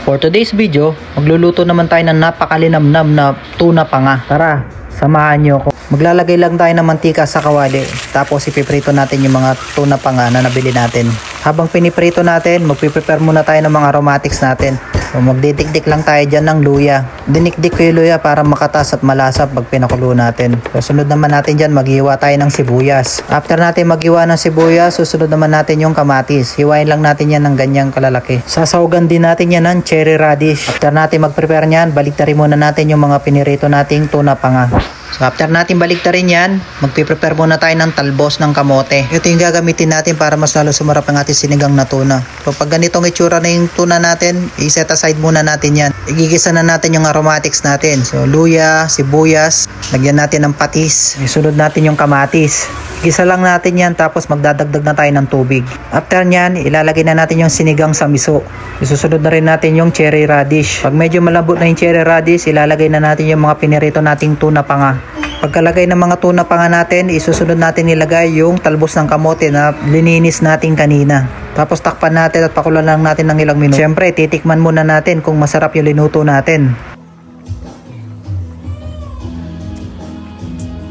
For today's video, magluluto naman tayo ng napakalinamnam na tuna panga. Tara, samahan nyo ako. Maglalagay lang tayo ng mantika sa kawali. Tapos ipiprito natin yung mga tuna panga na nabili natin. Habang piniprito natin, magpiprepare muna tayo ng mga aromatics natin. So, magdidikdik lang tayo dyan ng luya. Dinikdik ko yung luya para makatas at malasap pag pinakulo natin. So, sunod naman natin dyan, maghiwa tayo ng sibuyas. After natin maghiwa ng sibuyas, susunod naman natin yung kamatis. Hiwain lang natin yan ng ganyang kalalaki. Sasawagan din natin yan ng cherry radish. After natin mag-prepare nyan, baliktarin muna natin yung mga pinirito nating tuna panga. So after natin baliktarin yan, magpiprepare muna tayo ng talbos ng kamote. Ito yung gagamitin natin para mas lalo sumarap ang ating sinigang na tuna. So pag ganitong itsura na yung tuna natin, i-set aside muna natin yan. Igigisa na natin yung aromatics natin. So luya, sibuyas, lagyan natin ng patis. Isunod natin yung kamatis. Igisa lang natin yan tapos magdadagdag na tayo ng tubig. After nyan, ilalagay na natin yung sinigang sa miso. Isusunod na rin natin yung cherry radish. Pag medyo malambot na yung cherry radish, ilalagay na natin yung mga pinirito nating tuna panga. Pagkalagay ng mga tuna panga natin, isusunod natin ilagay yung talbos ng kamote na lininis natin kanina. Tapos takpan natin at pakulan lang natin ng ilang minuto. Siyempre, titikman muna natin kung masarap yung linuto natin.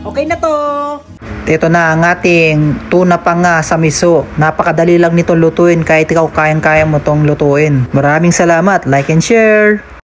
Okay na to! Ito na ang ating tuna panga sa miso. Napakadali lang nito lutuin kahit ikaw kayang-kaya mo tong lutuin. Maraming salamat, like and share!